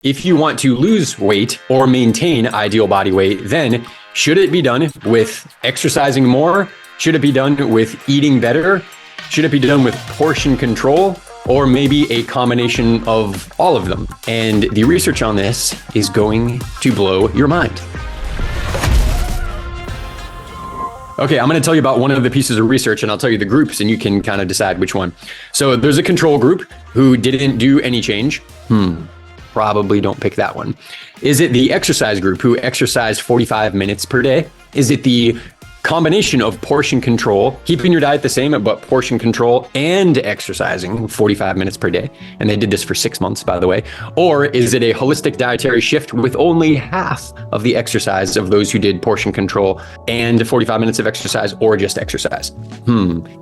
If you want to lose weight or maintain ideal body weight, then should it be done with exercising more? Should it be done with eating better? Should it be done with portion control? Or maybe a combination of all of them? And the research on this is going to blow your mind. Okay, I'm going to tell you about one of the pieces of research, and I'll tell you the groups, and you can kind of decide which one. So there's a control group who didn't do any change. Probably don't pick that one. Is it the exercise group who exercised 45 minutes per day? Is it the combination of portion control, keeping your diet the same, but portion control and exercising 45 minutes per day? And they did this for 6 months, by the way. Or is it a holistic dietary shift with only half of the exercise of those who did portion control and 45 minutes of exercise, or just exercise?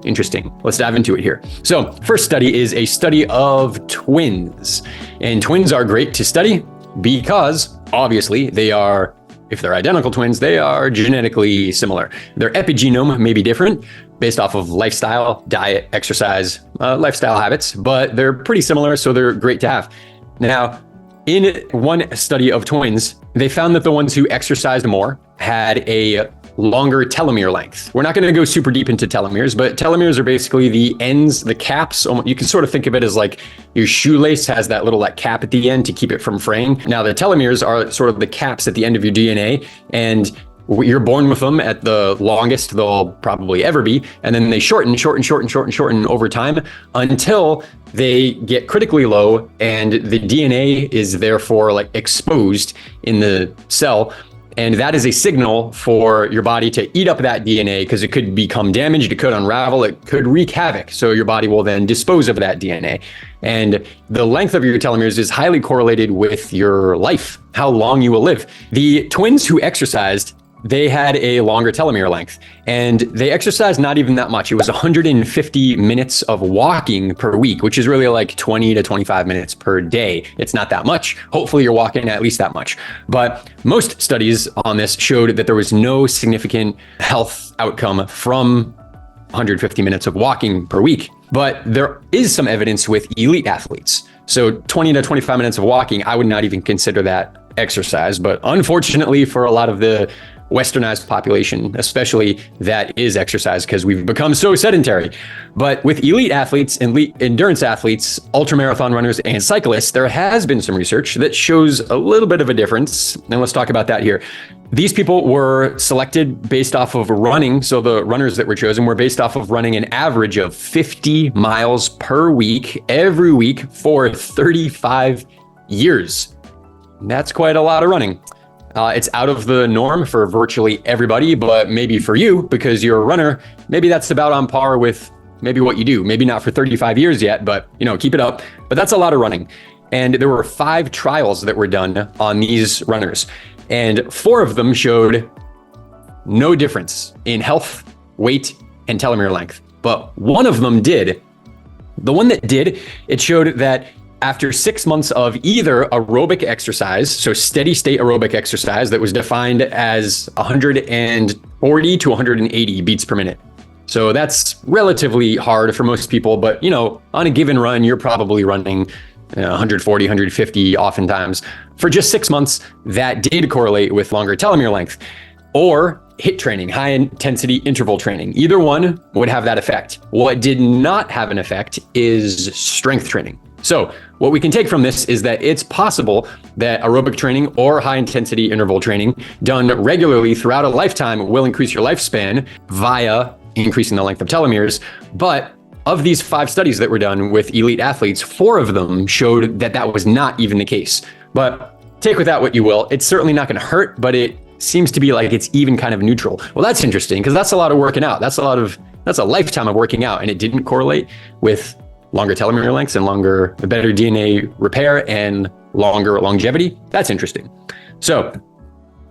Interesting. Let's dive into it here. So first study is a study of twins. And twins are great to study because obviously they are, if they're identical twins, they are genetically similar. Their epigenome may be different based off of lifestyle, diet, exercise, lifestyle habits, but they're pretty similar, so they're great to have. Now, in one study of twins, they found that the ones who exercised more had a longer telomere length. We're not going to go super deep into telomeres, but telomeres are basically the ends, the caps. You can sort of think of it as like your shoelace has that little cap at the end to keep it from fraying. Now the telomeres are sort of the caps at the end of your DNA, and you're born with them at the longest they'll probably ever be. And then they shorten over time until they get critically low, and the DNA is therefore exposed in the cell. And that is a signal for your body to eat up that DNA, because it could become damaged, it could unravel, it could wreak havoc. So your body will then dispose of that DNA. And the length of your telomeres is highly correlated with your life, how long you will live. The twins who exercised, they had a longer telomere length, and they exercised not even that much. It was 150 minutes of walking per week, which is really like 20 to 25 minutes per day. It's not that much. Hopefully you're walking at least that much. But most studies on this showed that there was no significant health outcome from 150 minutes of walking per week. But there is some evidence with elite athletes. So 20 to 25 minutes of walking, I would not even consider that exercise. But unfortunately for a lot of the Westernized population, especially, that is exercise, because we've become so sedentary. But with elite athletes, elite endurance athletes, ultramarathon runners, and cyclists, there has been some research that shows a little bit of a difference. And let's talk about that here. These people were selected based off of running. So the runners that were chosen were based off of running an average of 50 miles per week, every week, for 35 years. That's quite a lot of running. It's out of the norm for virtually everybody, but maybe for you, because you're a runner, maybe that's about on par with maybe what you do. Maybe not for 35 years yet, but keep it up. But that's a lot of running. And there were 5 trials that were done on these runners, and 4 of them showed no difference in health, weight, and telomere length. But one of them did. The one that did, it showed that after 6 months of either aerobic exercise, so steady state aerobic exercise that was defined as 140 to 180 beats per minute. So that's relatively hard for most people, but on a given run, you're probably running 140, 150 oftentimes. For just 6 months, that did correlate with longer telomere length. Or HIIT training, high intensity interval training. Either one would have that effect. What did not have an effect is strength training. So what we can take from this is that it's possible that aerobic training or high intensity interval training done regularly throughout a lifetime will increase your lifespan via increasing the length of telomeres. But of these 5 studies that were done with elite athletes, 4 of them showed that that was not even the case. But take with that what you will. It's certainly not going to hurt, but it seems to be like it's even kind of neutral. Well, that's interesting, because that's a lot of working out. That's a lifetime of working out, and it didn't correlate with longer telomere lengths and better DNA repair and longer longevity. That's interesting. So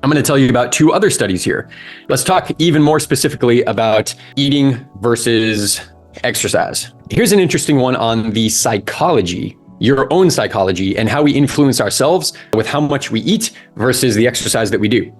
I'm going to tell you about 2 other studies here. Let's talk even more specifically about eating versus exercise. Here's an interesting one on the psychology, your own psychology, and how we influence ourselves with how much we eat versus the exercise that we do.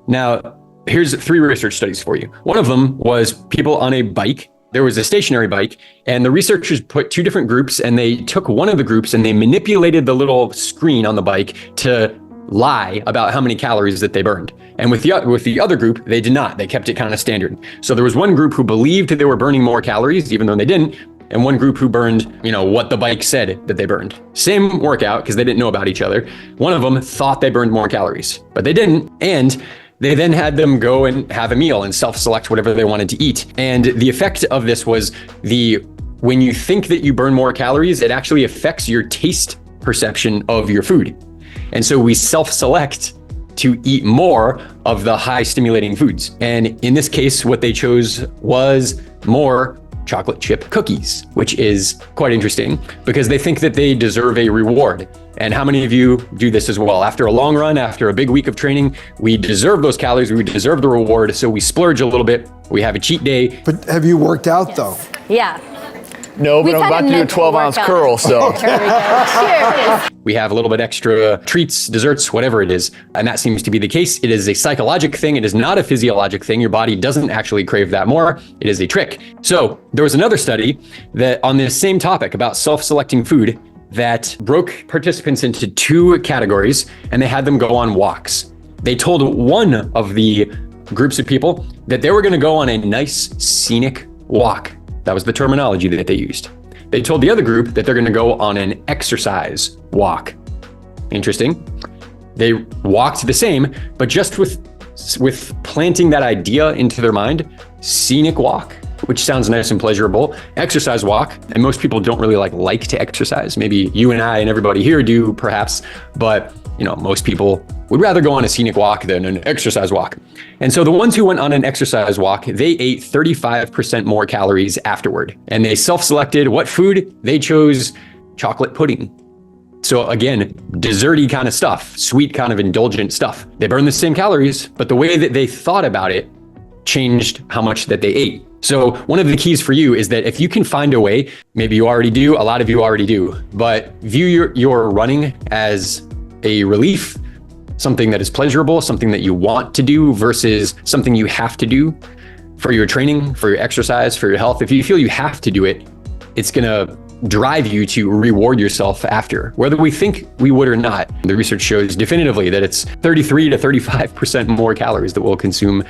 Now, here's 3 research studies for you. One of them was people on a bike there was a stationary bike, and the researchers put two different groups, and they took one of the groups and they manipulated the little screen on the bike to lie about how many calories that they burned. And with the other group, they did not. They kept it kind of standard. So there was one group who believed they were burning more calories, even though they didn't, and one group who burned, what the bike said that they burned. Same workout, because they didn't know about each other. One of them thought they burned more calories, but they didn't. And they then had them go and have a meal and self-select whatever they wanted to eat. And the effect of this was when you think that you burn more calories, it actually affects your taste perception of your food. And so we self-select to eat more of the high stimulating foods. And in this case, what they chose was more chocolate chip cookies, which is quite interesting because they think that they deserve a reward. And how many of you do this as well? After a long run, after a big week of training, we deserve those calories, we deserve the reward. So we splurge a little bit, we have a cheat day. But have you worked out though? Yeah. No, but I'm about to do a 12-ounce curl, so. There we go. Cheers. We have a little bit extra treats, desserts, whatever it is. And that seems to be the case. It is a psychologic thing. It is not a physiologic thing. Your body doesn't actually crave that more. It is a trick. So there was another study that on this same topic about self-selecting food that broke participants into two categories, and they had them go on walks. They told one of the groups of people that they were going to go on a nice scenic walk. That was the terminology that they used. They told the other group that they're going to go on an exercise walk. Interesting. They walked the same, but just with planting that idea into their mind, scenic walk, which sounds nice and pleasurable, exercise walk. And most people don't really like to exercise. Maybe you and I and everybody here do perhaps, but most people would rather go on a scenic walk than an exercise walk. And so the ones who went on an exercise walk, they ate 35% more calories afterward. And they self-selected what food? They chose chocolate pudding. So again, desserty kind of stuff, sweet kind of indulgent stuff. They burned the same calories, but the way that they thought about it changed how much that they ate. So one of the keys for you is that if you can find a way, maybe you already do, a lot of you already do, but view your running as a relief, something that is pleasurable, something that you want to do versus something you have to do for your training, for your exercise, for your health. If you feel you have to do it, it's gonna drive you to reward yourself after, whether we think we would or not. The research shows definitively that it's 33 to 35% more calories that we'll consume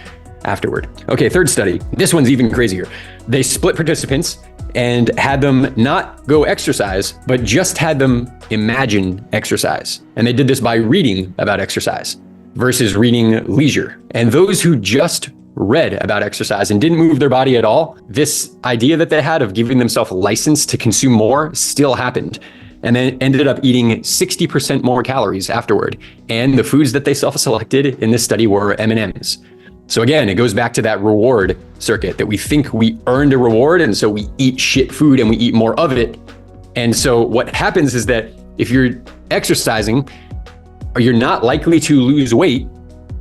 afterward. Okay, third study. This one's even crazier. They split participants and had them not go exercise, but just had them imagine exercise. And they did this by reading about exercise versus reading leisure. And those who just read about exercise and didn't move their body at all, this idea that they had of giving themselves license to consume more still happened. And then ended up eating 60% more calories afterward. And the foods that they self-selected in this study were M&Ms. So again, it goes back to that reward circuit that we think we earned a reward, and so we eat shit food and we eat more of it. And so what happens is that if you're exercising, you're not likely to lose weight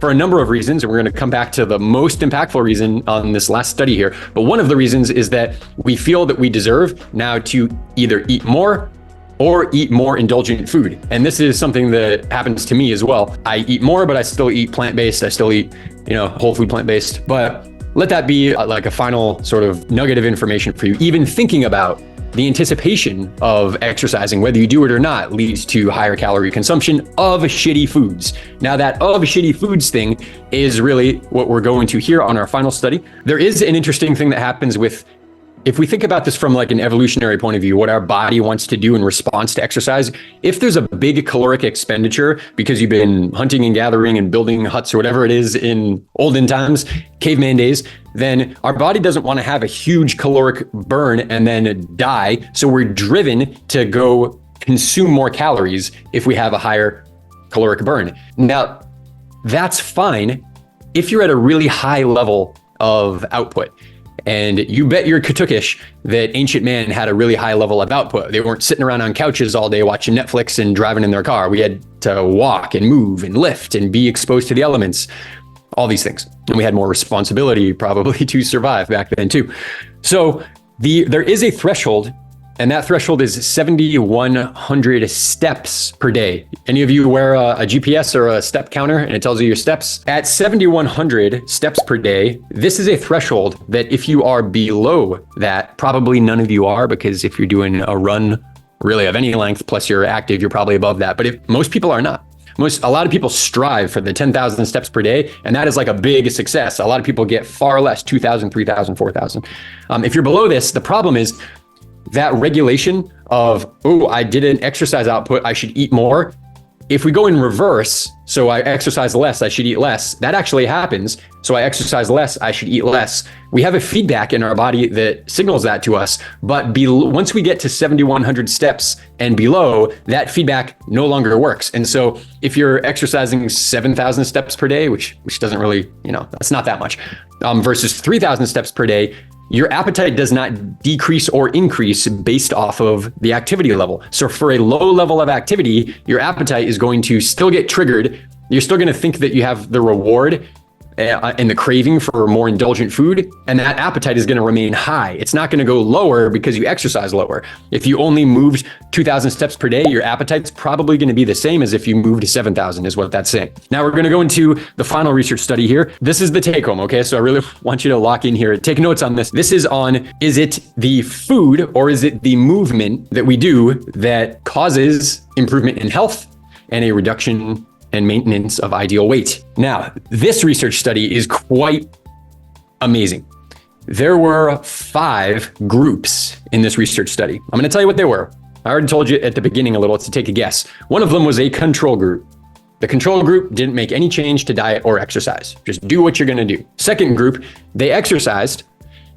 for a number of reasons. And we're going to come back to the most impactful reason on this last study here. But one of the reasons is that we feel that we deserve now to either eat more or eat more indulgent food. And this is something that happens to me as well. I eat more, but I still eat plant-based. I still eat, whole food plant-based. But let that be like a final sort of nugget of information for you. Even thinking about the anticipation of exercising, whether you do it or not, leads to higher calorie consumption of shitty foods. Now that of shitty foods thing is really what we're going to hear on our final study. There is an interesting thing that happens with, if we think about this from like an evolutionary point of view, what our body wants to do in response to exercise, if there's a big caloric expenditure because you've been hunting and gathering and building huts or whatever it is in olden times, caveman days, then our body doesn't want to have a huge caloric burn and then die. So we're driven to go consume more calories if we have a higher caloric burn. Now, that's fine if you're at a really high level of output. And you bet your Katukish that ancient man had a really high level of output. They weren't sitting around on couches all day watching Netflix and driving in their car. We had to walk and move and lift and be exposed to the elements, all these things. And we had more responsibility probably to survive back then too. So there is a threshold And that threshold is 7,100 steps per day. Any of you wear a GPS or a step counter and it tells you your steps? At 7,100 steps per day, this is a threshold that if you are below that, probably none of you are, because if you're doing a run really of any length, plus you're active, you're probably above that. But if most people are not. A lot of people strive for the 10,000 steps per day, and that is like a big success. A lot of people get far less, 2,000, 3,000, 4,000. If you're below this, the problem is that regulation of, oh, I did an exercise output, I should eat more. If we go in reverse, so I exercise less, I should eat less, that actually happens. So I exercise less, I should eat less. We have a feedback in our body that signals that to us, but once we get to 7,100 steps and below, that feedback no longer works. And so if you're exercising 7,000 steps per day, which doesn't really, that's not that much, versus 3,000 steps per day, your appetite does not decrease or increase based off of the activity level. So for a low level of activity, your appetite is going to still get triggered. You're still going to think that you have the reward and the craving for more indulgent food, and that appetite is going to remain high. It's not going to go lower because you exercise lower. If you only moved 2,000 steps per day, your appetite's probably going to be the same as if you moved 7,000, is what that's saying. Now we're going to go into the final research study here. This is the take home, okay? So I really want you to lock in here. Take notes on this. This is on, is it the food or is it the movement that we do that causes improvement in health and a reduction and maintenance of ideal weight? Now, this research study is quite amazing. There were 5 groups in this research study. I'm going to tell you what they were. I already told you at the beginning a little to take a guess. One of them was a control group. The control group didn't make any change to diet or exercise. Just do what you're going to do. Second group, they exercised,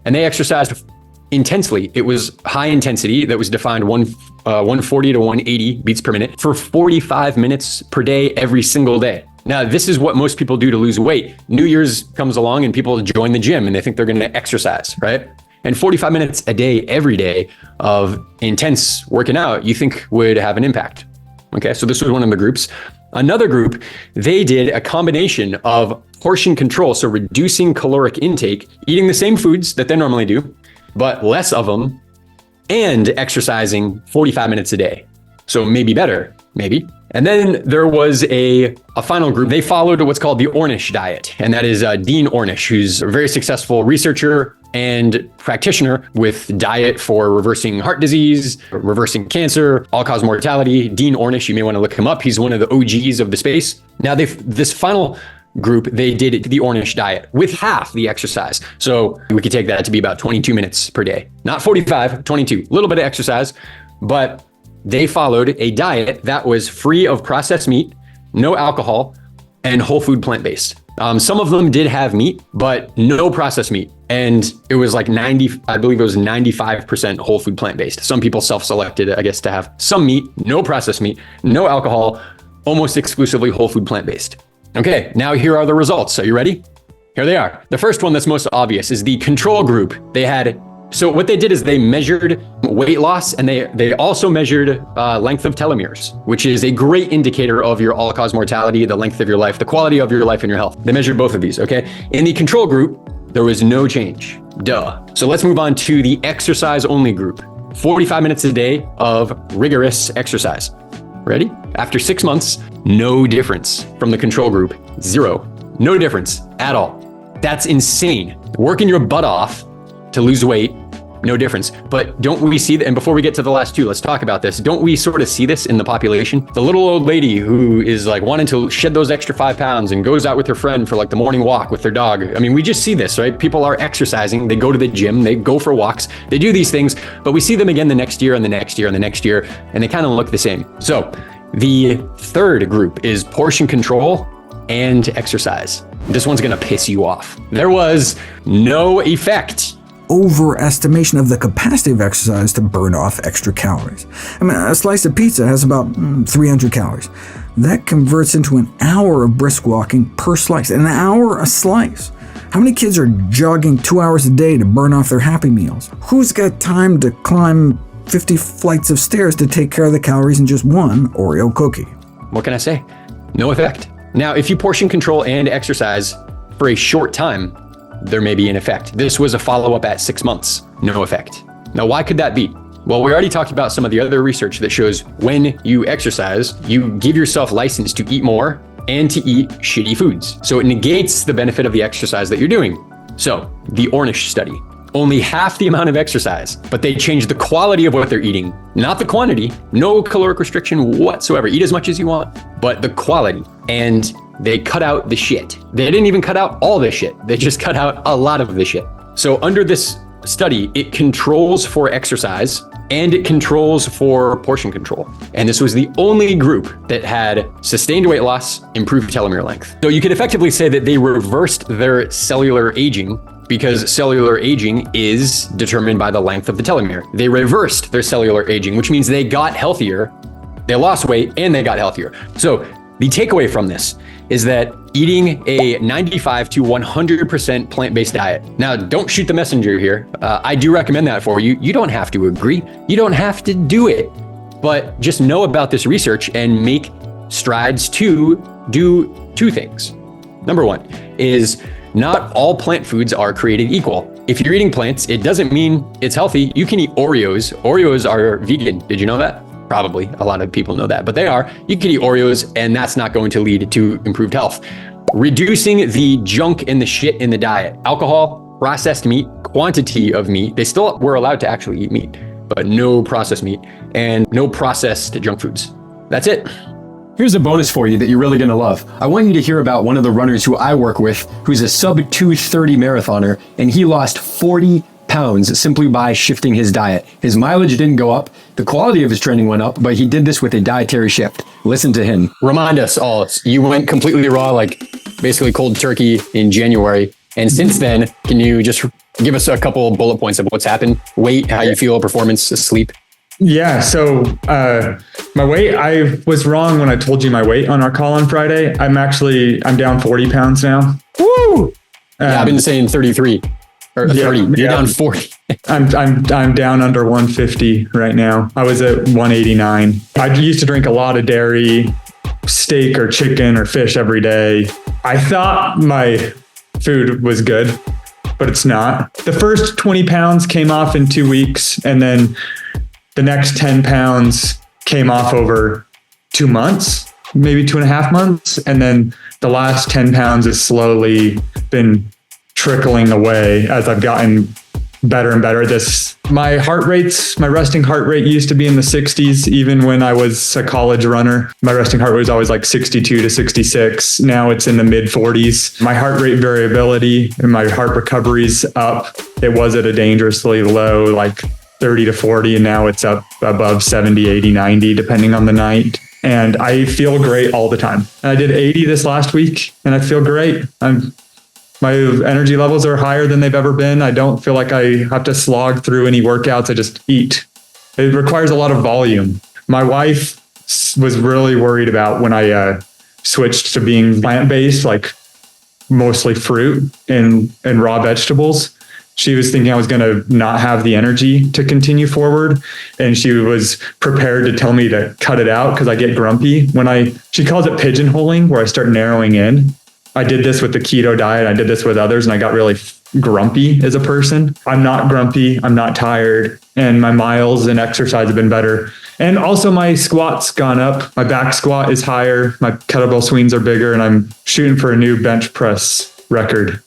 and they exercised intensely. It was high intensity that was defined 140 to 180 beats per minute for 45 minutes per day, every single day. Now, this is what most people do to lose weight. New Year's comes along and people join the gym and they think they're going to exercise, right? And 45 minutes a day, every day of intense working out, you think would have an impact. Okay, so this was one of the groups. Another group, they did a combination of portion control, so reducing caloric intake, eating the same foods that they normally do, but less of them, and exercising 45 minutes a day. So maybe better, maybe. And then there was a final group. They followed what's called the Ornish diet. And that is Dean Ornish, who's a very successful researcher and practitioner with diet for reversing heart disease, reversing cancer, all-cause mortality. Dean Ornish, you may want to look him up. He's one of the OGs of the space. Now, this final group, they did the Ornish diet with half the exercise. So we could take that to be about 22 minutes per day. Not 45, 22. A little bit of exercise, but they followed a diet that was free of processed meat, no alcohol, and whole food plant-based. Some of them did have meat, but no processed meat. And it was like 95% whole food plant-based. Some people self-selected, I guess, to have some meat, no processed meat, no alcohol, almost exclusively whole food plant-based. Okay, now here are the results. Are you ready? Here they are. The first one that's most obvious is the control group. So what they did is they measured weight loss, and they also measured length of telomeres, which is a great indicator of your all-cause mortality, the length of your life, the quality of your life and your health. They measured both of these, okay? In the control group, there was no change. Duh. So let's move on to the exercise-only group. 45 minutes a day of rigorous exercise. Ready? After 6 months, no difference from the control group. 0. No difference at all. That's insane. Working your butt off to lose weight, no difference. But don't we see that? And before we get to the last two, let's talk about this. Don't we sort of see this in the population? The little old lady who is like wanting to shed those extra 5 pounds and goes out with her friend for like the morning walk with their dog. I mean, we just see this, right? People are exercising. They go to the gym, they go for walks, they do these things, but we see them again the next year and the next year and the next year, and they kind of look the same. So the third group is portion control and exercise. This one's gonna piss you off. There was no effect. Overestimation of the capacity of exercise to burn off extra calories. I mean, a slice of pizza has about 300 calories. That converts into an hour of brisk walking per slice, an hour a slice. How many kids are jogging 2 hours a day to burn off their Happy Meals? Who's got time to climb 50 flights of stairs to take care of the calories in just one Oreo cookie? What can I say? No effect. Now, if you portion control and exercise for a short time, there may be an effect. This was a follow-up at 6 months. No effect. Now, why could that be? Well, we already talked about some of the other research that shows when you exercise, you give yourself license to eat more and to eat shitty foods. So it negates the benefit of the exercise that you're doing. So the Ornish study, only half the amount of exercise, but they changed the quality of what they're eating, not the quantity, no caloric restriction whatsoever. Eat as much as you want, but the quality. And they cut out the shit. They didn't even cut out all the shit. They just cut out a lot of the shit. So under this study, it controls for exercise and it controls for portion control. And this was the only group that had sustained weight loss, improved telomere length. So you could effectively say that they reversed their cellular aging, because cellular aging is determined by the length of the telomere. They reversed their cellular aging, which means they got healthier, they lost weight, and they got healthier. So the takeaway from this is that eating a 95 to 100% plant-based diet. Now, don't shoot the messenger here. I do recommend that for you. You don't have to agree. You don't have to do it, but just know about this research and make strides to do two things. Number one is not all plant foods are created equal. If you're eating plants, it doesn't mean it's healthy. You can eat Oreos. Oreos are vegan. Did you know that? Probably a lot of people know that, but they are. You can eat Oreos and that's not going to lead to improved health. Reducing the junk and the shit in the diet, alcohol, processed meat, quantity of meat. They still were allowed to actually eat meat, but no processed meat and no processed junk foods. That's it. Here's a bonus for you that you're really going to love. I want you to hear about one of the runners who I work with, who's a sub 2:30 marathoner, and he lost 40 pounds simply by shifting his diet. His mileage didn't go up, the quality of his training went up, but he did this with a dietary shift. Listen to him. Remind us all, you went completely raw, like basically cold turkey in January. And since then, can you just give us a couple of bullet points of what's happened? Weight, how you feel, performance, sleep? Yeah. So my weight, I was wrong when I told you my weight on our call on Friday. I'm down 40 pounds now. Woo! Yeah, I've been saying 33 or 30. You're down 40. I'm down under 150 right now. I was at 189. I used to drink a lot of dairy, steak or chicken or fish every day. I thought my food was good, but it's not. The first 20 pounds came off in 2 weeks, and then the next 10 pounds came off over 2 months, maybe 2.5 months. And then the last 10 pounds has slowly been trickling away as I've gotten better and better at this. My resting heart rate used to be in the 60s, even when I was a college runner. My resting heart rate was always like 62 to 66. Now it's in the mid 40s. My heart rate variability and my heart recovery's up. It was at a dangerously low, like 30 to 40, and now it's up above 70, 80, 90, depending on the night. And I feel great all the time. And I did 80 this last week, and I feel great. My energy levels are higher than they've ever been. I don't feel like I have to slog through any workouts. I just eat. It requires a lot of volume. My wife was really worried about when I switched to being plant-based, like mostly fruit and raw vegetables. She was thinking I was going to not have the energy to continue forward. And she was prepared to tell me to cut it out because I get grumpy. She calls it pigeonholing, where I start narrowing in. I did this with the keto diet. I did this with others, and I got really grumpy as a person. I'm not grumpy. I'm not tired. And my miles and exercise have been better. And also my squat's gone up. My back squat is higher. My kettlebell swings are bigger, and I'm shooting for a new bench press record.